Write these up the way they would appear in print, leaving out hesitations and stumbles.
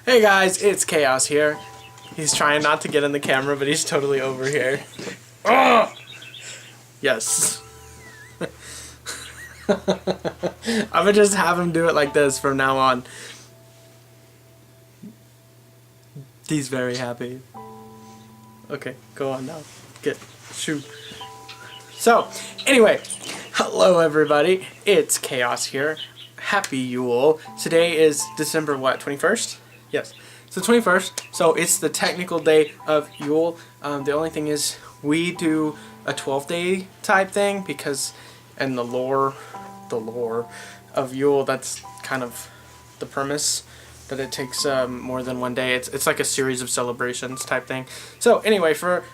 Hey guys, it's Chaos here. He's trying not to get in the camera, but he's totally over here. Oh! Yes. I'm gonna just have him do it like this from now on. He's very happy. Okay, go on now. Shoot. So, anyway, hello everybody. It's Chaos here. Happy Yule. Today is December what, 21st? Yes. It's the 21st, so it's the technical day of Yule. The only thing is we do a 12-day type thing because in the lore of Yule, that's kind of the premise, that it takes more than one day. It's like a series of celebrations type thing. So anyway, for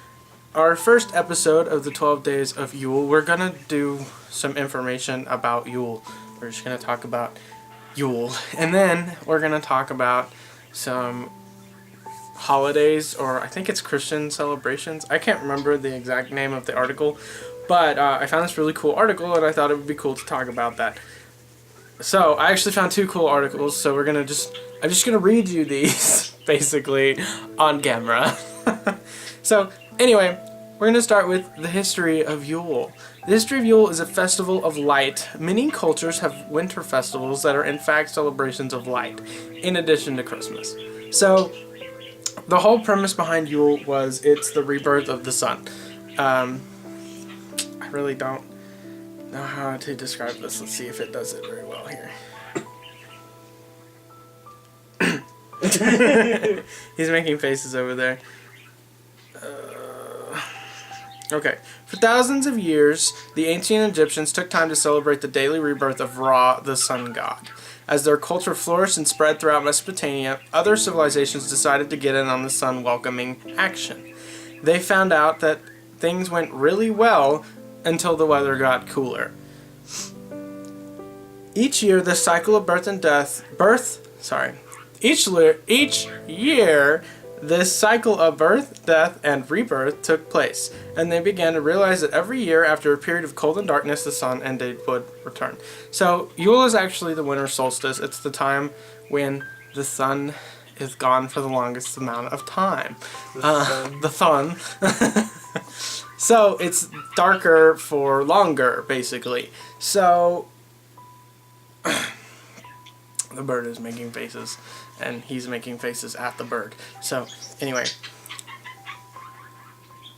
our first episode of the 12 days of Yule, we're gonna do some information about Yule. We're just gonna talk about Yule, and then we're gonna talk about some holidays, or I think it's Christian celebrations. I can't remember the exact name of the article, but I found this really cool article and I thought it would be cool to talk about that. So I actually found two cool articles, so I'm just gonna read you these basically on camera. So anyway, we're gonna start with the history of Yule. The history of Yule is a festival of light. Many cultures have winter festivals that are in fact celebrations of light, in addition to Christmas. So the whole premise behind Yule was it's the rebirth of the sun. I really don't know how to describe this. Let's see if it does it very well here. He's making faces over there. Okay. For thousands of years, the ancient Egyptians took time to celebrate the daily rebirth of Ra, the sun god. As their culture flourished and spread throughout Mesopotamia, other civilizations decided to get in on the sun-welcoming action. They found out that things went really well until the weather got cooler. Each year, the cycle of each year, this cycle of birth, death, and rebirth took place, and they began to realize that every year, after a period of cold and darkness, the sun and day would return. So, Yule is actually the winter solstice. It's the time when the sun is gone for the longest amount of time. The sun. So, it's darker for longer, basically. So, the bird is making faces, and he's making faces at the bird. So, anyway,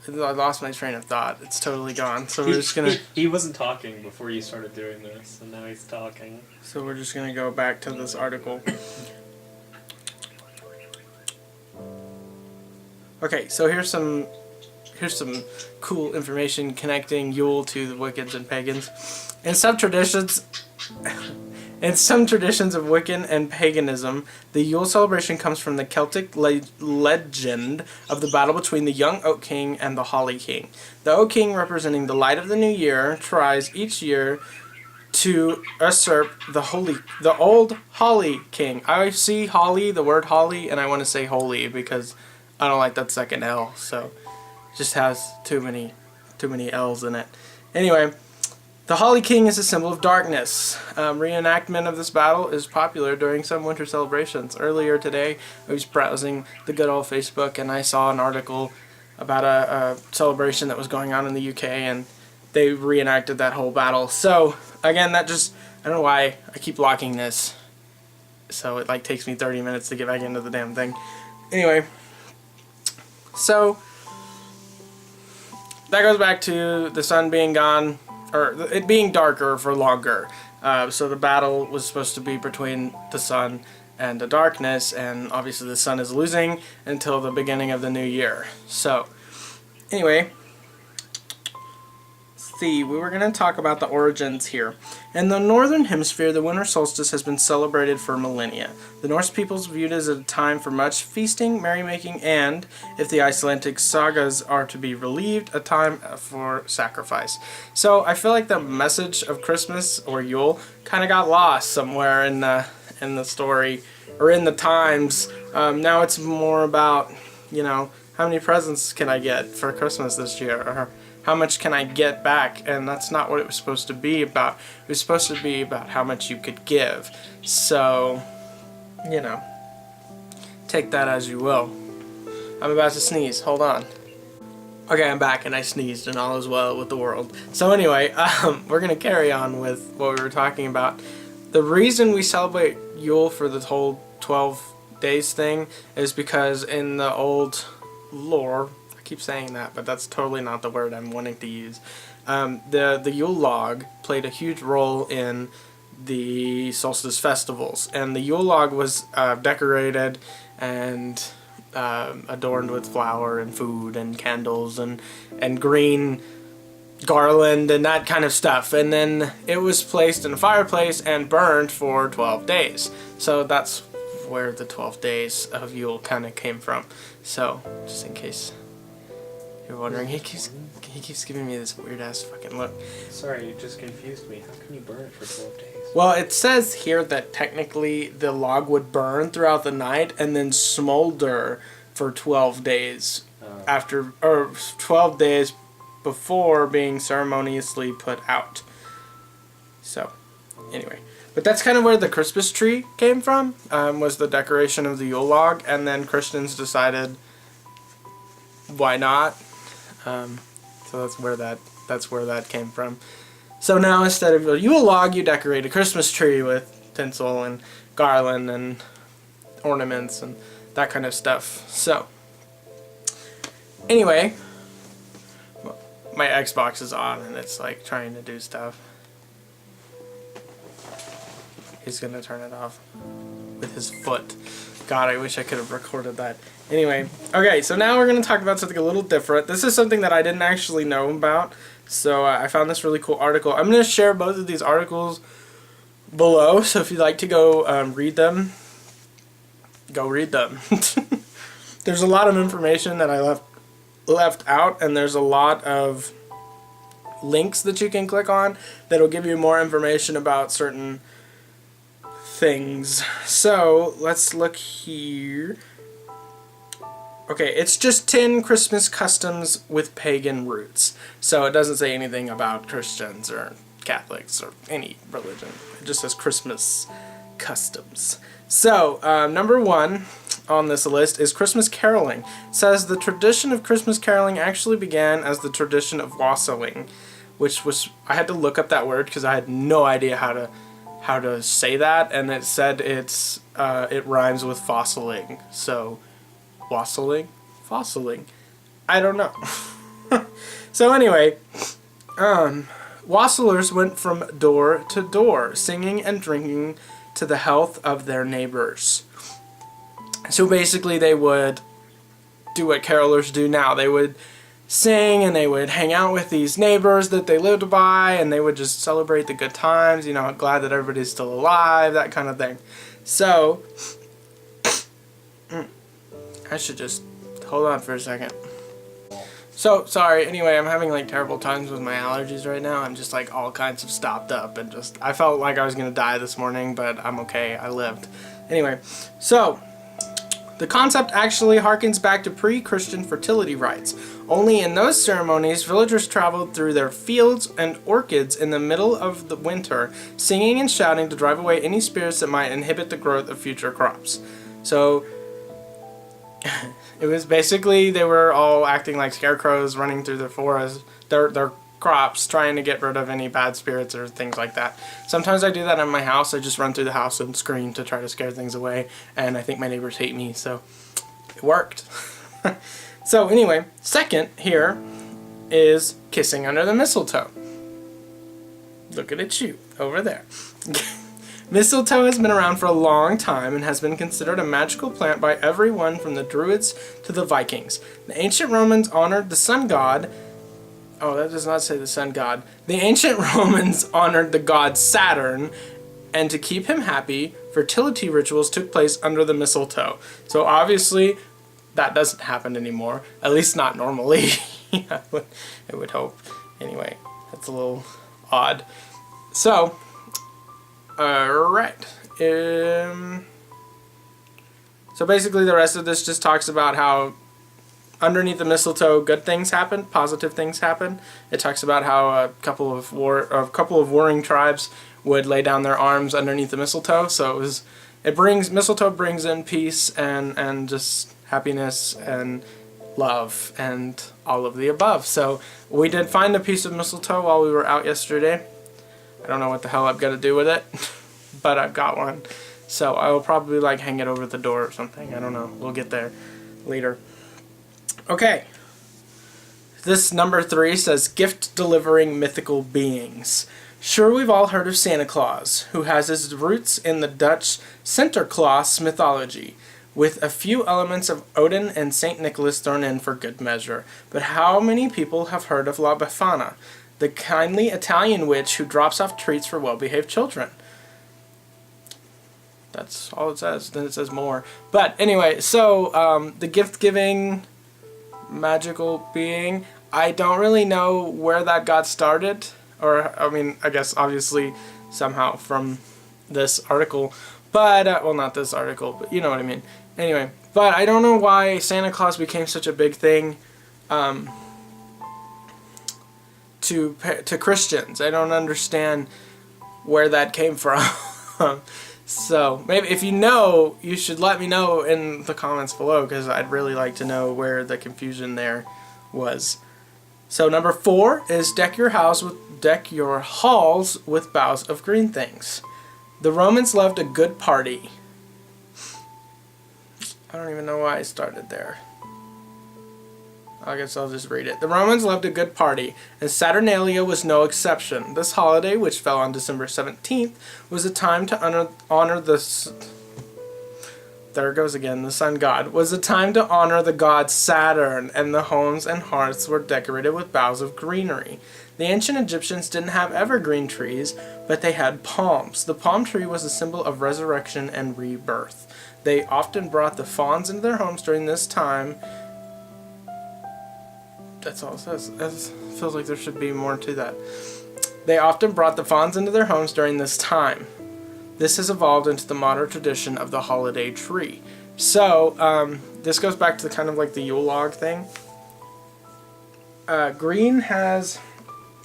I lost my train of thought. It's totally gone. So we're just gonna... He wasn't talking before you started doing this, and now he's talking. So we're just gonna go back to this article. Okay, so here's some cool information connecting Yule to the Wiccans and pagans. In some traditions of Wiccan and paganism, the Yule celebration comes from the Celtic legend of the battle between the young Oak King and the Holly King. The Oak King, representing the light of the new year, tries each year to usurp the old Holly King. I see Holly, the word Holly, and I want to say holy because I don't like that second L, so it just has too many L's in it. Anyway, the Holly King is a symbol of darkness. Reenactment of this battle is popular during some winter celebrations. Earlier today, I was browsing the good old Facebook and I saw an article about a celebration that was going on in the UK, and they reenacted that whole battle. So, again, I don't know why I keep locking this. So it like takes me 30 minutes to get back into the damn thing. Anyway, so that goes back to the sun being gone, or it being darker for longer. So the battle was supposed to be between the sun and the darkness, and obviously the sun is losing until the beginning of the new year. So, anyway, let's see, we were going to talk about the origins here. In the northern hemisphere, the winter solstice has been celebrated for millennia. The Norse peoples viewed it as a time for much feasting, merrymaking, and, if the Icelandic sagas are to be believed, a time for sacrifice. So I feel like the message of Christmas or Yule kind of got lost somewhere in the story, or in the times. Now it's more about, how many presents can I get for Christmas this year, or how much can I get back? And that's not what it was supposed to be about. It was supposed to be about how much you could give. So, take that as you will. I'm about to sneeze. Hold on. Okay, I'm back and I sneezed and all is well with the world. So anyway, we're going to carry on with what we were talking about. The reason we celebrate Yule for the whole 12 days thing is because in the old lore, I keep saying that, but that's totally not the word I'm wanting to use. The Yule log played a huge role in the solstice festivals, and the Yule log was decorated and adorned with flour and food and candles and green garland and that kind of stuff, and then it was placed in a fireplace and burned for 12 days. So that's where the 12 days of Yule kind of came from. So just in case you're wondering, he keeps giving me this weird ass fucking look. Sorry, you just confused me. How can you burn it for 12 days? Well, it says here that technically the log would burn throughout the night and then smolder for 12 days after, or 12 days before being ceremoniously put out. So, anyway. But that's kind of where the Christmas tree came from, was the decoration of the Yule log, and then Christians decided, why not? So that's where that came from. So now instead of a Yule log, you decorate a Christmas tree with tinsel and garland and ornaments and that kind of stuff. So, anyway, my Xbox is on and it's like trying to do stuff. He's gonna turn it off with his foot. God, I wish I could have recorded that. Anyway, okay, so now we're gonna talk about something a little different. This is something that I didn't actually know about. So I found this really cool article. I'm going to share both of these articles below. So if you'd like to go read them, go read them. There's a lot of information that I left out, and there's a lot of links that you can click on that'll give you more information about certain things. So let's look here. Okay, it's just 10 Christmas customs with pagan roots. So it doesn't say anything about Christians or Catholics or any religion. It just says Christmas customs. So, number 1 on this list is Christmas caroling. It says the tradition of Christmas caroling actually began as the tradition of wassailing, which was, I had to look up that word because I had no idea how to say that, and it said it rhymes with fossiling. So, wassailing? Fossiling? I don't know. So anyway, wassailers went from door to door, singing and drinking to the health of their neighbors. So basically they would do what carolers do now. They would sing and they would hang out with these neighbors that they lived by, and they would just celebrate the good times, you know, glad that everybody's still alive, that kind of thing. So, I should just hold on for a second. So, sorry, anyway, I'm having like terrible times with my allergies right now. I'm just like all kinds of stopped up and just, I felt like I was gonna die this morning, but I'm okay, I lived. Anyway, so, the concept actually harkens back to pre-Christian fertility rites. Only in those ceremonies, villagers traveled through their fields and orchards in the middle of the winter, singing and shouting to drive away any spirits that might inhibit the growth of future crops. So, it was basically, they were all acting like scarecrows running through the forest, their crops, trying to get rid of any bad spirits or things like that. Sometimes I do that in my house. I just run through the house and scream to try to scare things away, and I think my neighbors hate me, so it worked. So anyway, second here is kissing under the mistletoe. Looking at you over there. Mistletoe has been around for a long time and has been considered a magical plant by everyone from the Druids to the Vikings. The ancient Romans honored the sun god. Oh, that does not say the sun god. The ancient Romans honored the god Saturn, and to keep him happy, fertility rituals took place under the mistletoe. So obviously, that doesn't happen anymore. At least not normally. I would hope. Anyway, that's a little odd. So, alright. So basically the rest of this just talks about how underneath the mistletoe good things happen, positive things happen. It talks about how a couple of warring tribes would lay down their arms underneath the mistletoe, so it was mistletoe brings in peace and just happiness and love and all of the above. So we did find a piece of mistletoe while we were out yesterday. I don't know what the hell I've got to do with it, but I've got one. So I will probably like hang it over the door or something. I don't know. We'll get there later. Okay. This number 3 says gift delivering mythical beings. Sure, we've all heard of Santa Claus, who has his roots in the Dutch Sinterklaas mythology, with a few elements of Odin and St. Nicholas thrown in for good measure. But how many people have heard of La Befana, the kindly Italian witch who drops off treats for well-behaved children? That's all it says. Then it says more. But anyway, so the gift-giving magical being, I don't really know where that got started. Or, I mean, I guess obviously somehow from this article. But, well, not this article, but you know what I mean. Anyway, but I don't know why Santa Claus became such a big thing to Christians. I don't understand where that came from. So, maybe if you know, you should let me know in the comments below, because I'd really like to know where the confusion there was. So number 4 is deck your halls with boughs of green things. The Romans loved a good party. I don't even know why I started there. I guess I'll just read it. The Romans loved a good party, and Saturnalia was no exception. This holiday, which fell on December 17th, was a time to honor the... There it goes again, the sun god. Was a time to honor the god Saturn, and the homes and hearths were decorated with boughs of greenery. The ancient Egyptians didn't have evergreen trees, but they had palms. The palm tree was a symbol of resurrection and rebirth. They often brought the fawns into their homes during this time. That's all it says. It feels like there should be more to that. They often brought the fawns into their homes during this time. This has evolved into the modern tradition of the holiday tree. So, this goes back to kind of like the Yule log thing. Green has...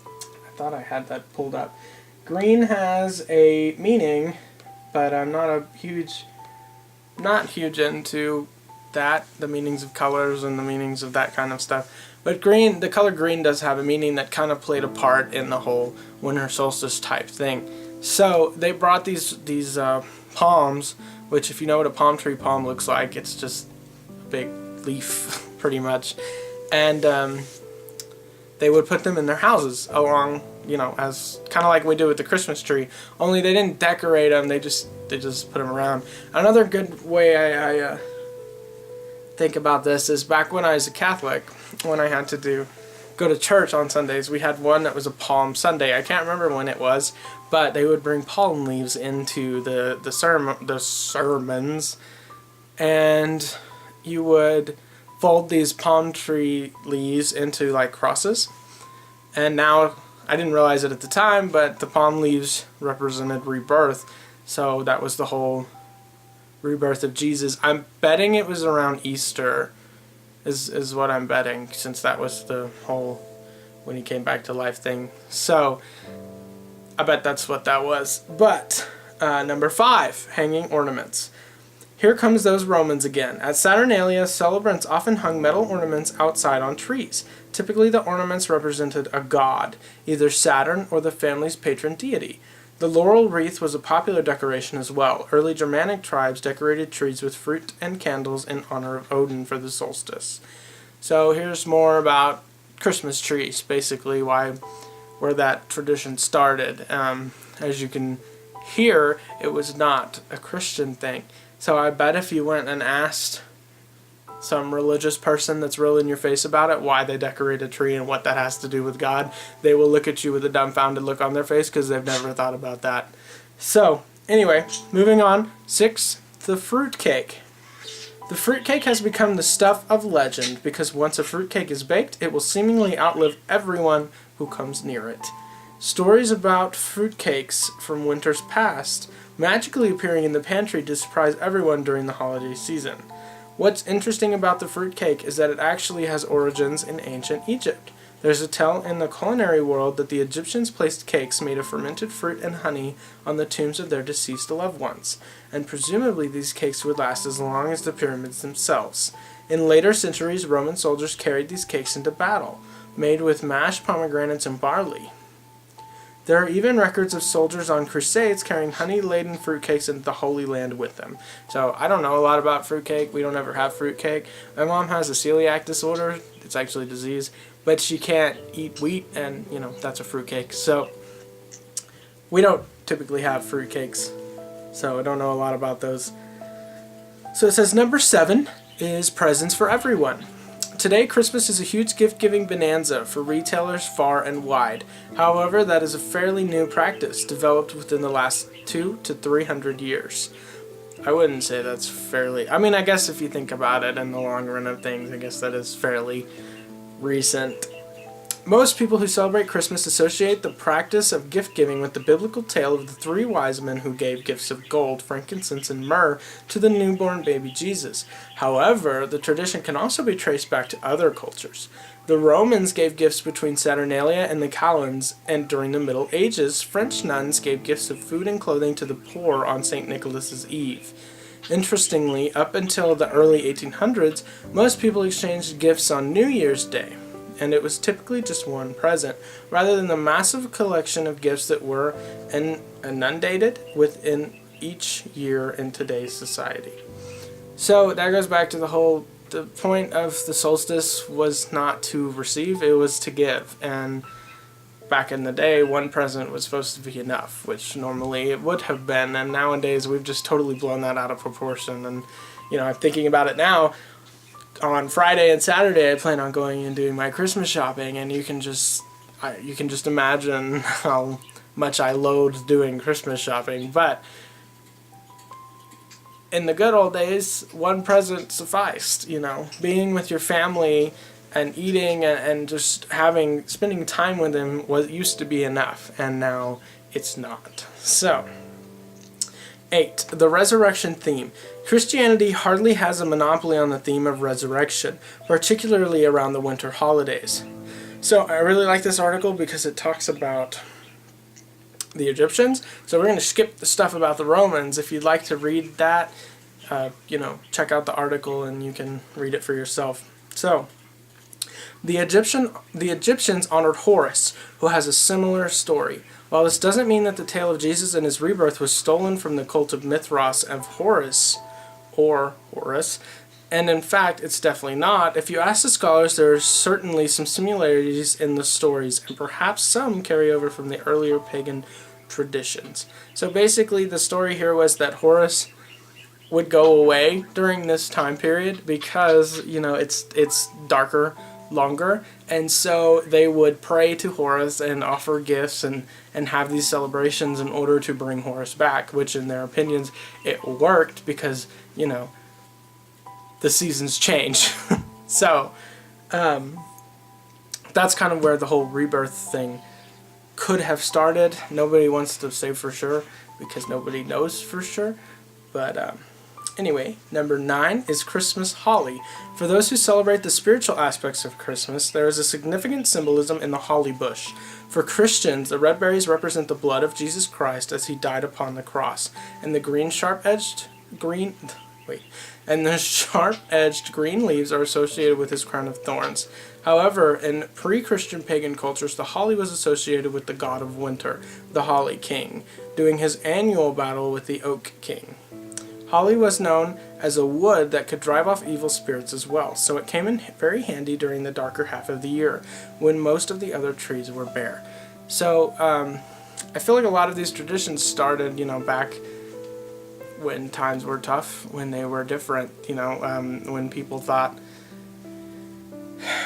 I thought I had that pulled up. Green has a meaning, but I'm not huge into that, the meanings of colors and the meanings of that kind of stuff. But green, the color green does have a meaning that kind of played a part in the whole winter solstice type thing. So they brought these palms, which if you know what a palm tree palm looks like, it's just a big leaf pretty much, and they would put them in their houses along, you know, as kind of like we do with the Christmas tree, only they didn't decorate them, they just put them around. Another good way I think about this is back when I was a Catholic, when I had to go to church on Sundays, we had one that was a Palm Sunday. I can't remember when it was, but they would bring palm leaves into the sermons, and you would fold these palm tree leaves into like crosses. And now, I didn't realize it at the time, but the palm leaves represented rebirth. So that was the whole rebirth of Jesus. I'm betting it was around Easter, is what I'm betting, since that was the whole when he came back to life thing. So I bet that's what that was. But number 5, hanging ornaments. Here comes those Romans again. At Saturnalia, celebrants often hung metal ornaments outside on trees. Typically the ornaments represented a god, either Saturn or the family's patron deity. The laurel wreath was a popular decoration as well. Early Germanic tribes decorated trees with fruit and candles in honor of Odin for the solstice. So here's more about Christmas trees, basically where that tradition started. As you can hear, it was not a Christian thing. So I bet if you went and asked some religious person that's real in your face about it, why they decorate a tree and what that has to do with God, they will look at you with a dumbfounded look on their face because they've never thought about that. So, anyway, moving on. 6, the fruitcake. The fruitcake has become the stuff of legend because once a fruitcake is baked, it will seemingly outlive everyone who comes near it. Stories about fruitcakes from winters past magically appearing in the pantry to surprise everyone during the holiday season. What's interesting about the fruitcake is that it actually has origins in ancient Egypt. There's a tale in the culinary world that the Egyptians placed cakes made of fermented fruit and honey on the tombs of their deceased loved ones, and presumably these cakes would last as long as the pyramids themselves. In later centuries, Roman soldiers carried these cakes into battle, made with mashed pomegranates and barley. There are even records of soldiers on crusades carrying honey-laden fruitcakes into the Holy Land with them. So, I don't know a lot about fruitcake. We don't ever have fruitcake. My mom has a celiac disorder. It's actually a disease. But she can't eat wheat, and, that's a fruitcake. So, we don't typically have fruitcakes. So, I don't know a lot about those. So, it says number 7 is presents for everyone. Today, Christmas is a huge gift-giving bonanza for retailers far and wide. However, that is a fairly new practice, developed within the last 200 to 300 years. I wouldn't say that's fairly... I guess if you think about it in the long run of things, I guess that is fairly recent. Most people who celebrate Christmas associate the practice of gift-giving with the biblical tale of the 3 wise men who gave gifts of gold, frankincense, and myrrh to the newborn baby Jesus. However, the tradition can also be traced back to other cultures. The Romans gave gifts between Saturnalia and the Calends, and during the Middle Ages, French nuns gave gifts of food and clothing to the poor on St. Nicholas's Eve. Interestingly, up until the early 1800s, most people exchanged gifts on New Year's Day, and it was typically just one present, rather than the massive collection of gifts that were inundated within each year in today's society. So that goes back to the point of the solstice was not to receive, it was to give. And back in the day, one present was supposed to be enough, which normally it would have been, and nowadays we've just totally blown that out of proportion. And, I'm thinking about it now. On Friday and Saturday, I plan on going and doing my Christmas shopping, and you can just imagine how much I loathe doing Christmas shopping. But in the good old days, one present sufficed. Being with your family and eating and just spending time with them used to be enough, and now it's not. So, 8. The resurrection theme. Christianity hardly has a monopoly on the theme of resurrection, particularly around the winter holidays. So I really like this article because it talks about the Egyptians. So we're going to skip the stuff about the Romans. If you'd like to read that, check out the article and you can read it for yourself. So, the Egyptians honored Horus, who has a similar story. While this doesn't mean that the tale of Jesus and his rebirth was stolen from the cult of Mithras of Horus, and in fact, it's definitely not. If you ask the scholars, there are certainly some similarities in the stories, and perhaps some carry over from the earlier pagan traditions. So basically, the story here was that Horus would go away during this time period because, it's darker, longer, and so they would pray to Horus and offer gifts and have these celebrations in order to bring Horus back, which in their opinions it worked because the seasons change. So that's kind of where the whole rebirth thing could have started. Nobody wants to say for sure because nobody knows for sure, but anyway, number 9 is Christmas holly. For those who celebrate the spiritual aspects of Christmas, there is a significant symbolism in the holly bush. For Christians, the red berries represent the blood of Jesus Christ as he died upon the cross, and the sharp-edged green leaves are associated with his crown of thorns. However, in pre-Christian pagan cultures, the holly was associated with the god of winter, the Holly King, doing his annual battle with the Oak King. Holly was known as a wood that could drive off evil spirits as well, so it came in very handy during the darker half of the year, when most of the other trees were bare. So, I feel like a lot of these traditions started, back when times were tough, when they were different, when people thought,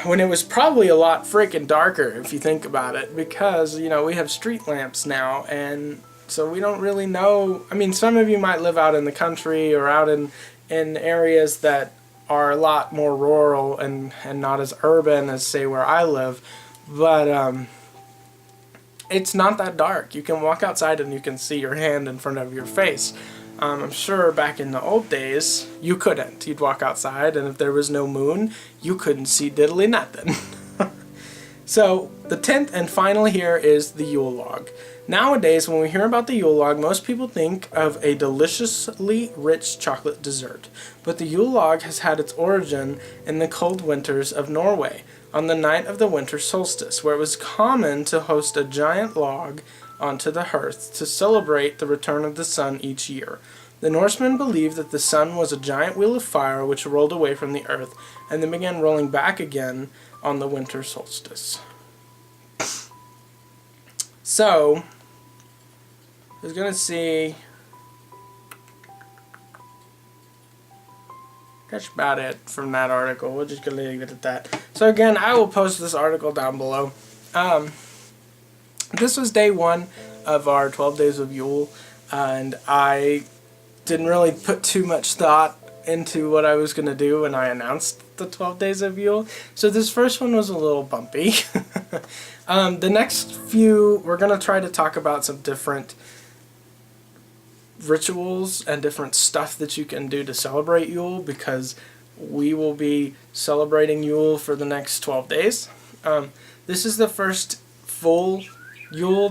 when it was probably a lot freaking darker, if you think about it, because, we have street lamps now, and so we don't really know. Some of you might live out in the country or out in areas that are a lot more rural and not as urban as, say, where I live. But it's not that dark. You can walk outside and you can see your hand in front of your face. I'm sure back in the old days, you couldn't. You'd walk outside, and if there was no moon, you couldn't see diddly nothing. So the 10th and final here is the Yule log. Nowadays, when we hear about the Yule log, most people think of a deliciously rich chocolate dessert. But the Yule log has had its origin in the cold winters of Norway, on the night of the winter solstice, where it was common to host a giant log onto the hearth to celebrate the return of the sun each year. The Norsemen believed that the sun was a giant wheel of fire which rolled away from the earth and then began rolling back again on the winter solstice. So, I was going to see... That's about it from that article. We're just going to leave it at that. So again, I will post this article down below. This was day 1 of our 12 days of Yule, and I didn't really put too much thought into what I was going to do when I announced the 12 days of Yule. So this first one was a little bumpy. The next few, we're going to try to talk about some different rituals and different stuff that you can do to celebrate Yule, because we will be celebrating Yule for the next 12 days. This is the first full Yule